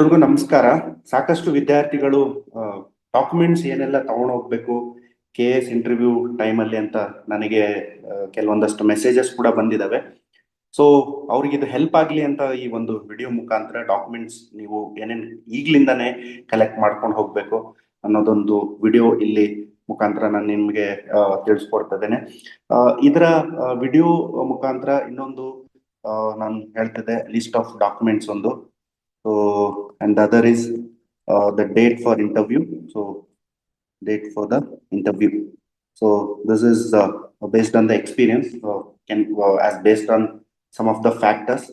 ಎಲ್ರಿಗೂ ನಮಸ್ಕಾರ. ಸಾಕಷ್ಟು ವಿದ್ಯಾರ್ಥಿಗಳು ಡಾಕ್ಯುಮೆಂಟ್ಸ್ ಏನೆಲ್ಲ ತಗೊಂಡು ಹೋಗ್ಬೇಕು ಕೆ ಎಸ್ ಇಂಟರ್ವ್ಯೂ ಟೈಮಲ್ಲಿ ಅಂತ ನನಗೆ ಕೆಲವೊಂದಷ್ಟು ಮೆಸೇಜಸ್ ಕೂಡ ಬಂದಿದ್ದಾವೆ. ಸೊ ಅವ್ರಿಗೆ ಇದು ಹೆಲ್ಪ್ ಆಗಲಿ ಅಂತ ಈ ಒಂದು ವಿಡಿಯೋ ಮುಖಾಂತರ ಡಾಕ್ಯುಮೆಂಟ್ಸ್ ನೀವು ಏನೇನು ಈಗ್ಲಿಂದಾನೇ ಕಲೆಕ್ಟ್ ಮಾಡ್ಕೊಂಡು ಹೋಗ್ಬೇಕು ಅನ್ನೋದೊಂದು ವಿಡಿಯೋ ಇಲ್ಲಿ ಮುಖಾಂತರ ನಾನು ನಿಮಗೆ ತಿಳಿಸ್ಕೊಡ್ತಾ ಇದ್ದೇನೆ. ಇದರ ವಿಡಿಯೋ ಮುಖಾಂತರ ಇನ್ನೊಂದು ನಾನು ಹೇಳ್ತಿದ್ದೆ ಲಿಸ್ಟ್ ಆಫ್ ಡಾಕ್ಯುಮೆಂಟ್ಸ್ ಒಂದು. So, and the other is the date for interview. So, date for the interview. So, this is based on the experience, as based on some of the factors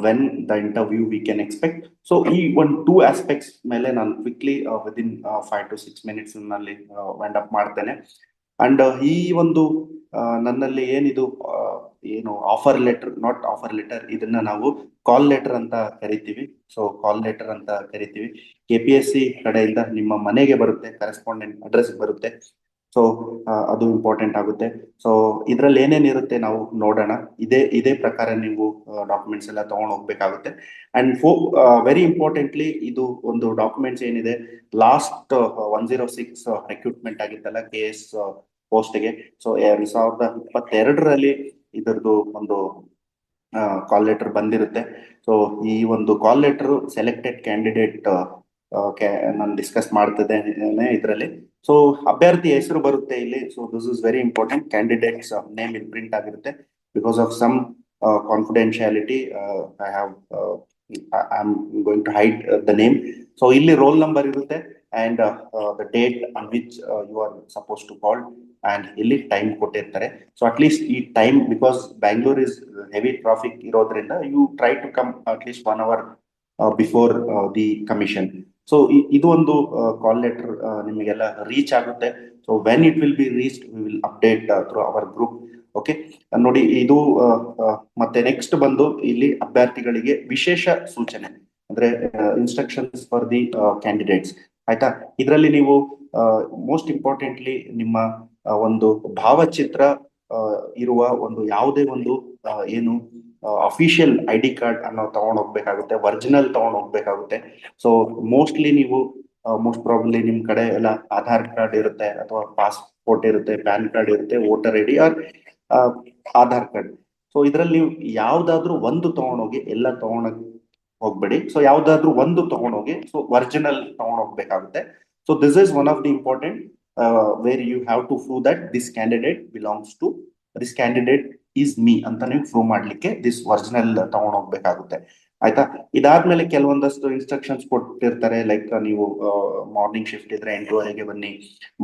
when the interview we can expect. So, two aspects mele nan quickly within 5 to 6 minutes nalli wind up ಮಾಡ್ತೇನೆ. And ಈ ಒಂದು ನನ್ನಲ್ಲಿ ಏನಿದು ಏನು offer letter, not offer letter, ಇದನ್ನ ನಾವು ಕಾಲ್ letter ಅಂತ ಕರಿತೀವಿ. ಸೊ ಕಾಲ್ ಲೆಟರ್ ಅಂತ ಕರಿತೀವಿ. KPSC ಕಡೆಯಿಂದ ನಿಮ್ಮ ಮನೆಗೆ ಬರುತ್ತೆ, ಕರೆಸ್ಪಾಂಡೆಂಟ್ ಅಡ್ರೆಸ್ ಬರುತ್ತೆ. ಸೊ ಅದು ಇಂಪಾರ್ಟೆಂಟ್ ಆಗುತ್ತೆ. ಸೊ ಇದ್ರಲ್ಲಿ ಏನೇನಿರುತ್ತೆ ನಾವು ನೋಡೋಣ. ಇದೇ ಪ್ರಕಾರ ನೀವು ಡಾಕ್ಯುಮೆಂಟ್ಸ್ ಎಲ್ಲ ತಗೊಂಡು ಹೋಗ್ಬೇಕಾಗುತ್ತೆ. ಅಂಡ್ ವೆರಿ ಇಂಪಾರ್ಟೆಂಟ್ಲಿ ಇದು ಒಂದು ಡಾಕ್ಯುಮೆಂಟ್ಸ್ ಏನಿದೆ, ಲಾಸ್ಟ್ 106 ರಿಕ್ರೂಟ್ಮೆಂಟ್ ಆಗಿತ್ತಲ್ಲ KS ಪೋಸ್ಟ್ಗೆ. ಸೊ 2022ರಲ್ಲಿ ಇದರದ್ದು ಒಂದು ಕಾಲ್ ಲೆಟರ್ ಬಂದಿರುತ್ತೆ. ಸೊ ಈ ಒಂದು ಕಾಲ್ ಲೆಟರ್ ಸೆಲೆಕ್ಟೆಡ್ ಕ್ಯಾಂಡಿಡೇಟ್ ನಾನು ಡಿಸ್ಕಸ್ ಮಾಡ್ತಿದ್ದೇನೆ ಇದರಲ್ಲಿ. ಸೊ ಅಭ್ಯರ್ಥಿ ಹೆಸರು ಬರುತ್ತೆ ಇಲ್ಲಿ. So this is very important. Candidates name ಇಲ್ಲಿ ಪ್ರಿಂಟ್ ಆಗಿರುತ್ತೆ. Because of some confidentiality I am going to hide the name. So ಇಲ್ಲಿ ರೋಲ್ ನಂಬರ್ ಇರುತ್ತೆ and the date on which you are suppose to call and ಇಲ್ಲಿ time ಕೊಟ್ಟಿರ್ತಾರೆ. So at least ಈ time, because Bangalore is heavy traffic ಇರೋದ್ರಿಂದ you try to come at least 1 hour before the commission. So ಇದು ಒಂದು call letter ನಿಮಗೆಲ್ಲ reach ಆಗುತ್ತೆ. So when it will be reached we will update through our group. Okay, ನೋಡಿ ಇದು ಮತ್ತೆ next ಬಂದು ಇಲ್ಲಿ ಅಭ್ಯರ್ಥಿಗಳಿಗೆ ವಿಶೇಷ ಸೂಚನೆ ಅಂದ್ರೆ ಇನ್ಸ್ಟ್ರಕ್ಷನ್ಸ್ ಫಾರ್ ದಿ ಕ್ಯಾಂಡಿಡೇಟ್ಸ್. ಆಯ್ತಾ, ಇದರಲ್ಲಿ ನೀವು ಮೋಸ್ಟ್ ಇಂಪಾರ್ಟೆಂಟ್ಲಿ ನಿಮ್ಮ ಒಂದು ಭಾವಚಿತ್ರ ಇರುವ ಒಂದು ಯಾವುದೇ ಒಂದು ಏನು ಅಫಿಷಿಯಲ್ ID ಕಾರ್ಡ್ ಅನ್ನೋ ತಗೊಂಡ್ ಹೋಗ್ಬೇಕಾಗುತ್ತೆ, ಒರಿಜಿನಲ್ ತಗೊಂಡ್ ಹೋಗ್ಬೇಕಾಗುತ್ತೆ. ಸೊ ಮೋಸ್ಟ್ಲಿ ನೀವು ಮೋಸ್ಟ್ ಪ್ರಾಬಬ್ಲಿ ನಿಮ್ ಕಡೆ ಎಲ್ಲ ಆಧಾರ್ ಕಾರ್ಡ್ ಇರುತ್ತೆ, ಅಥವಾ ಪಾಸ್ಪೋರ್ಟ್ ಇರುತ್ತೆ, ಪ್ಯಾನ್ ಕಾರ್ಡ್ ಇರುತ್ತೆ, voter ID or Aadhaar card. So ಇದ್ರಲ್ಲಿ ನೀವು ಯಾವ್ದಾದ್ರು ಒಂದು ತಗೊಂಡೋಗಿ, ಎಲ್ಲ ತಗೊಂಡ್ ಹೋಗ್ಬೇಡಿ. ಸೊ ಯಾವ್ದಾದ್ರು ಒಂದು ತಗೊಂಡೋಗಿ, ಸೊ ಒರಿಜಿನಲ್ ತಗೊಂಡ್ ಹೋಗ್ಬೇಕಾಗುತ್ತೆ. So this is one of the important where you have to prove that this candidate belongs to this candidate is me ಅಂತ ನೀವು ಪ್ರೂವ್ ಮಾಡ್ಲಿಕ್ಕೆ ದಿಸ್ ಒರಿಜಿನಲ್ ತಗೊಂಡ್ ಹೋಗ್ಬೇಕಾಗುತ್ತೆ. ಆಯ್ತಾ, ಇದಾದ್ಮೇಲೆ ಕೆಲವೊಂದಷ್ಟು ಇನ್ಸ್ಟ್ರಕ್ಷನ್ಸ್ ಕೊಟ್ಟಿರ್ತಾರೆ. ಲೈಕ್ ನೀವು ಮಾರ್ನಿಂಗ್ ಶಿಫ್ಟ್ ಇದ್ರೆ 8 ಗಂಟೆಗೆ ಬನ್ನಿ,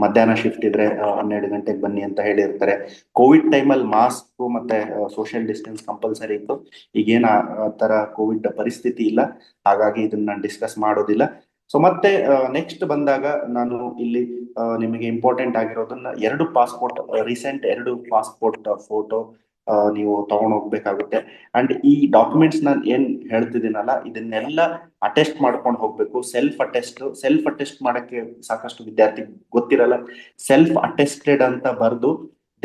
ಮಧ್ಯಾಹ್ನ ಶಿಫ್ಟ್ ಇದ್ರೆ 12 ಗಂಟೆಗೆ ಬನ್ನಿ ಅಂತ ಹೇಳಿರ್ತಾರೆ. ಕೋವಿಡ್ ಟೈಮಲ್ಲಿ ಮಾಸ್ಕ್ ಮತ್ತೆ ಸೋಷಿಯಲ್ ಡಿಸ್ಟೆನ್ಸ್ ಕಂಪಲ್ಸರಿ ಇತ್ತು. ಈಗೇನ ಆ ತರ ಕೋವಿಡ್ ಪರಿಸ್ಥಿತಿ ಇಲ್ಲ, ಹಾಗಾಗಿ ಇದನ್ನ ಡಿಸ್ಕಸ್ ಮಾಡೋದಿಲ್ಲ. ಸೊ ಮತ್ತೆ ನೆಕ್ಸ್ಟ್ ಬಂದಾಗ ನಾನು ಇಲ್ಲಿ ನಿಮಗೆ ಇಂಪಾರ್ಟೆಂಟ್ ಆಗಿರೋದನ್ನ 2 ಪಾಸ್ಪೋರ್ಟ್, ರೀಸೆಂಟ್ 2 ಪಾಸ್ಪೋರ್ಟ್ ಫೋಟೋ ನೀವು ತಗೊಂಡ್ ಹೋಗ್ಬೇಕಾಗುತ್ತೆ. ಅಂಡ್ ಈ ಡಾಕ್ಯುಮೆಂಟ್ಸ್ ನಾನು ಏನ್ ಹೇಳ್ತಿದ್ದೀನಲ್ಲ, ಇದನ್ನೆಲ್ಲ ಅಟೆಸ್ಟ್ ಮಾಡ್ಕೊಂಡು ಹೋಗ್ಬೇಕು. ಸೆಲ್ಫ್ ಅಟೆಸ್ಟ್ ಮಾಡಕ್ಕೆ ಸಾಕಷ್ಟು ವಿದ್ಯಾರ್ಥಿ ಗೊತ್ತಿರಲ್ಲ. ಸೆಲ್ಫ್ ಅಟೆಸ್ಟೆಡ್ ಅಂತ ಬರ್ದು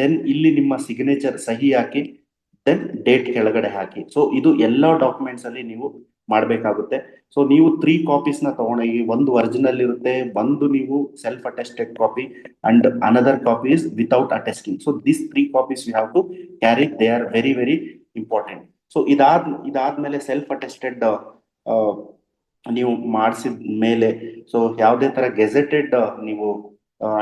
ದೆನ್ ಇಲ್ಲಿ ನಿಮ್ಮ ಸಿಗ್ನೇಚರ್ ಸಹಿ ಹಾಕಿ ದೆನ್ ಡೇಟ್ ಕೆಳಗಡೆ ಹಾಕಿ. ಸೊ ಇದು ಎಲ್ಲಾ ಡಾಕ್ಯುಮೆಂಟ್ಸ್ ಅಲ್ಲಿ ನೀವು ಮಾಡ್ಬೇಕಾಗುತ್ತೆ. ಸೊ ನೀವು 3 ಕಾಪೀಸ್ ನ ತಗೊಂಡೋಗಿ, ಒಂದು ಒರಿಜಿನಲ್ ಇರುತ್ತೆ, ಒಂದು ನೀವು self attested copy and another copy is without attesting. So this 3 copies you have to carry, they are very very important. So ಇದಾದ್ಮೇಲೆ ಸೆಲ್ಫ್ ಅಟೆಸ್ಟೆಡ್ ನೀವು ಮಾಡಿಸಿದ ಮೇಲೆ, ಸೊ ಯಾವುದೇ ತರ ಗೆಜೆಟೆಡ್ ನೀವು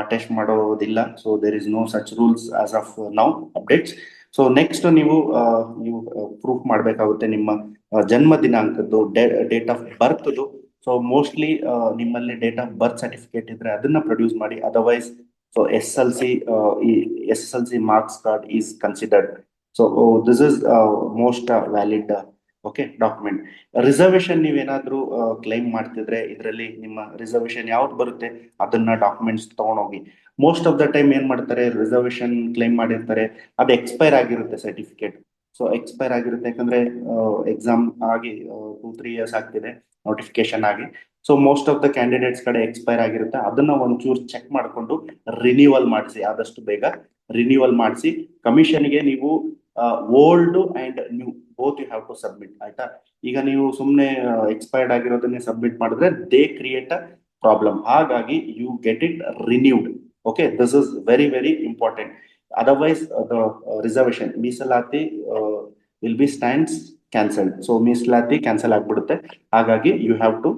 ಅಟೆಸ್ಟ್ ಮಾಡೋದಿಲ್ಲ. So there is no such rules as of now updates. So next ನೀವು proof ಮಾಡ್ಬೇಕಾಗುತ್ತೆ ನಿಮ್ಮ ಜನ್ಮ ದಿನಾಂಕದ್ದು, ಡೇಟ್ ಆಫ್ ಬರ್ತ್ದು. ಸೊ ಮೋಸ್ಟ್ಲಿ ನಿಮ್ಮಲ್ಲಿ ಡೇಟ್ ಆಫ್ ಬರ್ತ್ ಸರ್ಟಿಫಿಕೇಟ್ ಇದ್ರೆ ಅದನ್ನ ಪ್ರೊಡ್ಯೂಸ್ ಮಾಡಿ. Otherwise so SSLC marks card is considered. So this is most valid okay document. Reservation ನೀವೇನಾದ್ರೂ ಕ್ಲೈಮ್ ಮಾಡ್ತಿದ್ರೆ, ಇದರಲ್ಲಿ ನಿಮ್ಮ ರಿಸರ್ವೇಶನ್ ಯಾವ್ದು ಬರುತ್ತೆ ಅದನ್ನ ಡಾಕ್ಯುಮೆಂಟ್ಸ್ ತಗೊಂಡೋಗಿ. ಮೋಸ್ಟ್ ಆಫ್ ದ ಟೈಮ್ ಏನ್ ಮಾಡ್ತಾರೆ, ರಿಸರ್ವೇಶನ್ ಕ್ಲೈಮ್ ಮಾಡಿರ್ತಾರೆ, ಅದು ಎಕ್ಸ್ಪೈರ್ ಆಗಿರುತ್ತೆ ಸರ್ಟಿಫಿಕೇಟ್. ಸೊ ಎಕ್ಸ್ಪೈರ್ ಆಗಿರುತ್ತೆ ಯಾಕಂದ್ರೆ ಎಕ್ಸಾಮ್ ಆಗಿ 2-3 years ಆಗ್ತಿದೆ ನೋಟಿಫಿಕೇಶನ್ ಆಗಿ. So most of the candidates ಕಡೆ ಎಕ್ಸ್ಪೈರ್ ಆಗಿರುತ್ತೆ. ಅದನ್ನ ಒಂಚೂರು ಚೆಕ್ ಮಾಡ್ಕೊಂಡು ರಿನ್ಯೂವಲ್ ಮಾಡಿಸಿ, ಆದಷ್ಟು ಬೇಗ ರಿನ್ಯೂವಲ್ ಮಾಡಿಸಿ. ಕಮಿಷನ್ಗೆ ನೀವು old and new both you have to submit. ಆಯ್ತಾ? ಈಗ ನೀವು ಸುಮ್ಮನೆ ಎಕ್ಸ್ಪೈರ್ಡ್ ಆಗಿರೋದನ್ನೇ ಸಬ್ಮಿಟ್ ಮಾಡಿದ್ರೆ ದೇ ಕ್ರಿಯೇಟ್ ಅ ಪ್ರಾಬ್ಲಮ್. ಹಾಗಾಗಿ you get it renewed. Okay, this is very very important. Otherwise the reservation ಮೀಸಲಾತಿ will be stands cancelled. So ಮೀಸಲಾತಿ cancel ಆಗ್ಬಿಡುತ್ತೆ. ಹಾಗಾಗಿ you have to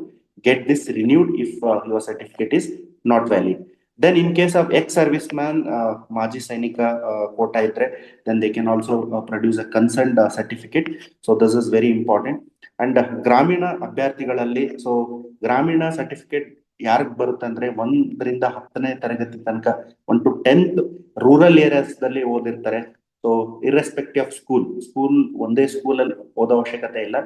get this renewed if your certificate is not valid. Then in case of ex-service man, Maji Sainika quota itre, then they can also produce a concerned certificate. So this is very important. And Gramina ಅಭ್ಯರ್ಥಿಗಳಲ್ಲಿ, so ಗ್ರಾಮೀಣ certificate ಯಾರಿಗೆ ಬರುತ್ತೆ ಅಂದ್ರೆ 1ರಿಂದ 10ನೇ ತರಗತಿ ತನಕ 1 to 10th rural areas ದಲ್ಲಿ ಓದಿರ್ತಾರೆ. So irrespective of school ಒಂದೇ ಸ್ಕೂಲ್ ಅಲ್ಲಿ ಓದೋ ಅವಶ್ಯಕತೆ ಇಲ್ಲ.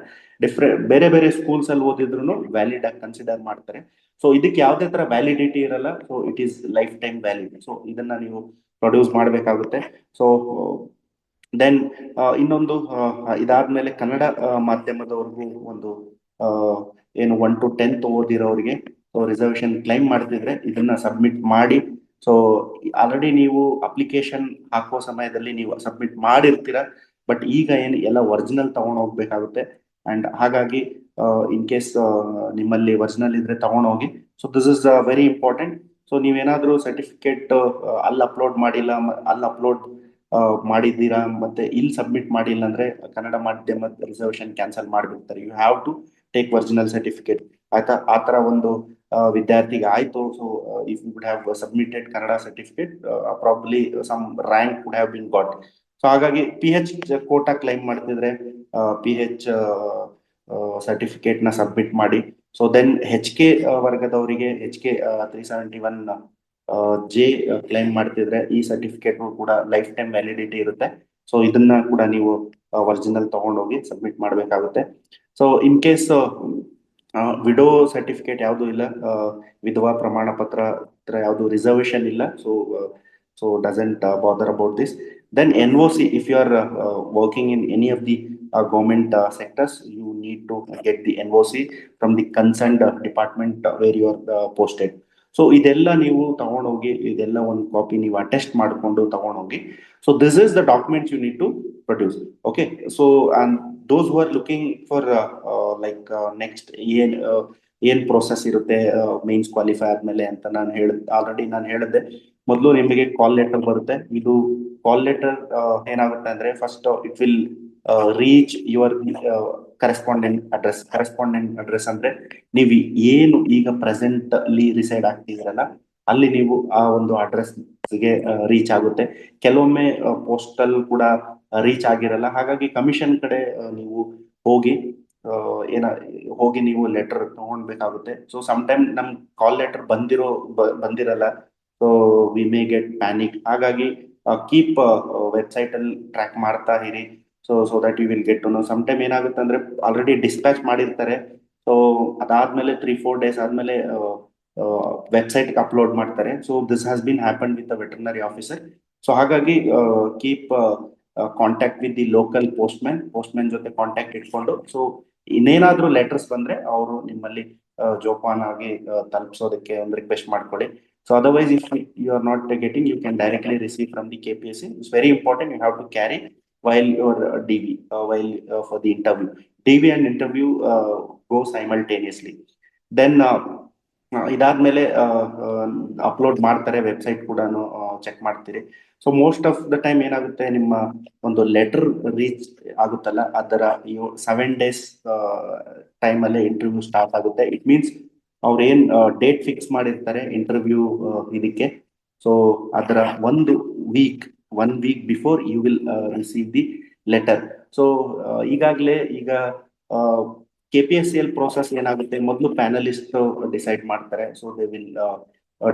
ಬೇರೆ ಬೇರೆ ಸ್ಕೂಲ್ಸ್ ಅಲ್ಲಿ ಓದಿದ್ರು ವ್ಯಾಲಿಡ್ ಆಗಿ ಕನ್ಸಿಡರ್ ಮಾಡ್ತಾರೆ. ಸೊ ಇದಕ್ಕೆ ಯಾವುದೇ ತರ ವ್ಯಾಲಿಡಿಟಿ ಇರಲ್ಲ. So it is life time valid. So ಇದನ್ನ ನೀವು ಪ್ರೊಡ್ಯೂಸ್ ಮಾಡಬೇಕಾಗುತ್ತೆ. ಸೊ ದೆನ್ ಇನ್ನೊಂದು ಇದಾದ್ಮೇಲೆ ಕನ್ನಡ ಮಾಧ್ಯಮದವ್ರಿಗೂ ಒಂದು ಏನು 1 to 10th ಓದಿರೋರಿಗೆ ರಿಸರ್ವೇಶನ್ ಕ್ಲೈಮ್ ಮಾಡ್ತಿದ್ರೆ ಇದನ್ನ ಸಬ್ಮಿಟ್ ಮಾಡಿ. ಸೊ ಆಲ್ರೆಡಿ ನೀವು ಅಪ್ಲಿಕೇಶನ್ ಹಾಕುವ ಸಮಯದಲ್ಲಿ ನೀವು ಸಬ್ಮಿಟ್ ಮಾಡಿರ್ತೀರಾ, ಬಟ್ ಈಗ ಏನು ಎಲ್ಲ ಒರಿಜಿನಲ್ ತಗೊಂಡು ಹೋಗ್ಬೇಕಾಗುತ್ತೆ. ಅಂಡ್ ಹಾಗಾಗಿ ಇನ್ ಕೇಸ್ ನಿಮ್ಮಲ್ಲಿ ಒರಿಜಿನಲ್ ಇದ್ರೆ ತಗೊಂಡೋಗಿ. So this is very important. So ನೀವೇನಾದ್ರೂ ಸರ್ಟಿಫಿಕೇಟ್ ಅಲ್ಲಿ ಅಪ್ಲೋಡ್ ಮಾಡಿಲ್ಲ, ಅಲ್ಲಿ ಅಪ್ಲೋಡ್ ಮಾಡಿದ್ದೀರಾ ಮತ್ತೆ ಇಲ್ಲಿ ಸಬ್ಮಿಟ್ ಮಾಡಿಲ್ಲ ಅಂದ್ರೆ ಕನ್ನಡ ಮಾಧ್ಯಮದ ರಿಸರ್ವೇಶನ್ ಕ್ಯಾನ್ಸಲ್ ಮಾಡಿಬಿಡ್ತಾರೆ. You have to take original certificate. ಆಯ್ತಾ? ಆ ತರ ಒಂದು ವಿದ್ಯಾರ್ಥಿಗೆ ಆಯ್ತು. So if you would have submitted Kannada certificate, probably some rank would have been got. So ಹಾಗಾಗಿ PH ಕೋಟಾ ಕ್ಲೈಮ್ ಮಾಡ್ತಿದ್ರೆ PH ಸರ್ಟಿಫಿಕೇಟ್ ನ ಸಬ್ಮಿಟ್ ಮಾಡಿ. ಸೊ ದೆನ್ HK ವರ್ಗದವರಿಗೆ HK 371 J ಕ್ಲೈಮ್ ಮಾಡ್ತಿದ್ರೆ ಈ ಸರ್ಟಿಫಿಕೇಟ್ ಕೂಡ ಲೈಫ್ ಟೈಮ್ ವ್ಯಾಲಿಡಿಟಿ ಇರುತ್ತೆ. So ಇದನ್ನ ಕೂಡ ನೀವು ಒರಿಜಿನಲ್ ತಗೊಂಡೋಗಿ ಸಬ್ಮಿಟ್ ಮಾಡಬೇಕಾಗುತ್ತೆ. So in case widow certificate ಯಾವುದು ಇಲ್ಲ, ವಿಧವಾ ಪ್ರಮಾಣ ಪತ್ರ ಯಾವುದು ರಿಸರ್ವೇಶನ್ ಇಲ್ಲ, so doesn't bother about this. Then NOC, if you are working in any of the government sectors, you need to get the NOC from the concerned department where you are posted. So ಇದೆಲ್ಲ ನೀವು ತಗೊಂಡೋಗಿ, ಇದೆಲ್ಲ ಒಂದು copy ನೀವು attest ಮಾಡಿಕೊಂಡು ತಗೊಂಡೋಗಿ. So this is the documents you need to produce. Okay, so and those who are looking for like next ಏನ್ process ಇರುತ್ತೆ ಮೇನ್ಸ್ ಕ್ವಾಲಿಫೈ ಆದ್ಮೇಲೆ ಅಂತ ಆಲ್ರೆಡಿ ನಾನು ಹೇಳಿದ್ದೆ. ಮೊದಲು ನಿಮಗೆ ಕಾಲ್ ಲೆಟರ್ ಬರುತ್ತೆ. ಇದು ಕಾಲ್ ಲೆಟರ್ ಏನಾಗುತ್ತೆ ಅಂದ್ರೆ first it will reach your correspondent address ಅಂದ್ರೆ ನೀವು ಏನು ಈಗ ಪ್ರೆಸೆಂಟ್ ಅಲ್ಲಿ ರಿಸೈಡ್ ಆಗ್ತಿದ್ದೀರಲ್ಲ ಅಲ್ಲಿ ನೀವು ಆ ಒಂದು ಅಡ್ರೆಸ್ ಗೆ ರೀಚ್ ಆಗುತ್ತೆ. ಕೆಲವೊಮ್ಮೆ ಪೋಸ್ಟಲ್ ಕೂಡ ರೀಚ್ ಆಗಿರಲ್ಲ. ಹಾಗಾಗಿ ಕಮಿಷನ್ ಕಡೆ ನೀವು ಹೋಗಿ ನೀವು ಲೆಟರ್ ತಗೊಂಡ್ಬೇಕಾಗುತ್ತೆ. ಸೊ ಸಮ್ ಟೈಮ್ ನಮ್ ಕಾಲ್ ಲೆಟರ್ ಬಂದಿರಲ್ಲ. So we may get panic. ಹಾಗಾಗಿ ಕೀಪ್ ವೆಬ್ಸೈಟ್ ಅಲ್ಲಿ ಟ್ರ್ಯಾಕ್ ಮಾಡ್ತಾ ಇರಿ. So that you will get to know. Some time ಏನಾಗುತ್ತೆ ಅಂದ್ರೆ ಆಲ್ರೆಡಿ ಡಿಸ್ಪ್ಯಾಚ್ ಮಾಡಿರ್ತಾರೆ. ಸೊ ಅದಾದ್ಮೇಲೆ 3-4 days ಆದ್ಮೇಲೆ ವೆಬ್ಸೈಟ್ ಅಪ್ಲೋಡ್ ಮಾಡ್ತಾರೆ. So this has been happen with the veterinary officer. So ಹಾಗಾಗಿ keep contact with the local postman ಜೊತೆ contact ಇಟ್ಕೊಂಡು, so ಇನ್ನೇನಾದ್ರೂ ಲೆಟರ್ಸ್ ಬಂದ್ರೆ ಅವರು ನಿಮ್ಮಲ್ಲಿ ಜೋಪಾನ ಆಗಿ ತಲುಪಿಸೋದಕ್ಕೆ ಒಂದು ರಿಕ್ವೆಸ್ಟ್ ಮಾಡ್ಕೊಳ್ಳಿ. So otherwise, if you are not getting, you can directly receive from the KPSC. It's very important. You have to carry while your DV, for the interview. DV and interview go simultaneously. Then ಇದಾದ್ಮೇಲೆ upload ಮಾಡ್ತಾರೆ, website ಕೂಡ check ಮಾಡ್ತೀರಿ. So most of the time ಏನಾಗುತ್ತೆ, ನಿಮ್ಮ ಒಂದು letter reach ಆಗುತ್ತಲ್ಲ ಅದರ 7 days time ಅಲ್ಲೇ ಇಂಟರ್ವ್ಯೂ ಸ್ಟಾರ್ಟ್ ಆಗುತ್ತೆ. ಇಟ್ ಮೀನ್ಸ್ ಅವ್ರು ಏನ್ ಡೇಟ್ ಫಿಕ್ಸ್ ಮಾಡಿರ್ತಾರೆ ಇಂಟರ್ವ್ಯೂ ಇದಕ್ಕೆ, ಸೊ ಅದರ 1 week before you will receive the letter. So ಈಗಾಗಲೇ ಈಗ KPSCL ಪ್ರೋಸೆಸ್ ಏನಾಗುತ್ತೆ, ಮೊದಲು ಪ್ಯಾನಲಿಸ್ಟ್ ಡಿಸೈಡ್ ಮಾಡ್ತಾರೆ. So they will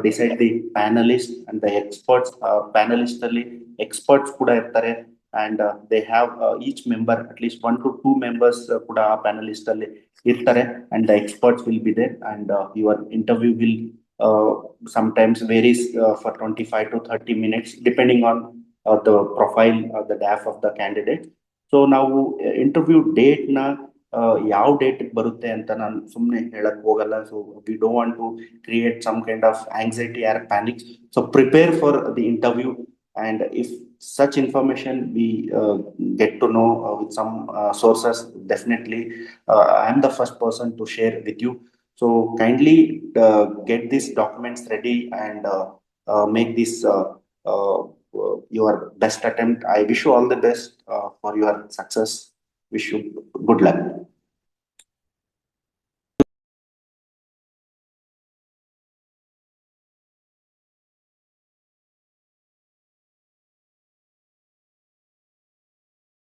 decide the panelist and the experts. Panelist ಅಲ್ಲಿ ಎಕ್ಸ್ಪರ್ಟ್ಸ್ ಕೂಡ ಇರ್ತಾರೆ. And they have each member at least 1 to 2 members ಕೂಡ ಆ ಪ್ಯಾನಲಿಸ್ಟ್ ಅಲ್ಲಿ ಇರ್ತಾರೆ. And the experts will be there. And your interview will sometimes varies for 25 to 30 minutes depending on the profile or the DAF of the candidate. So ನಾವು interview date ನ ಯಾವ date ಬರುತ್ತೆ ಅಂತ ನಾನು ಸುಮ್ಮನೆ ಹೇಳಕ್ ಹೋಗಲ್ಲ. So we don't want to create some kind of anxiety or panic. So prepare for the interview. And if such information we get to know with some sources, definitely I am the first person to share with you. So kindly get these documents ready and make this your best attempt. I wish you all the best for your success. Wish you good luck.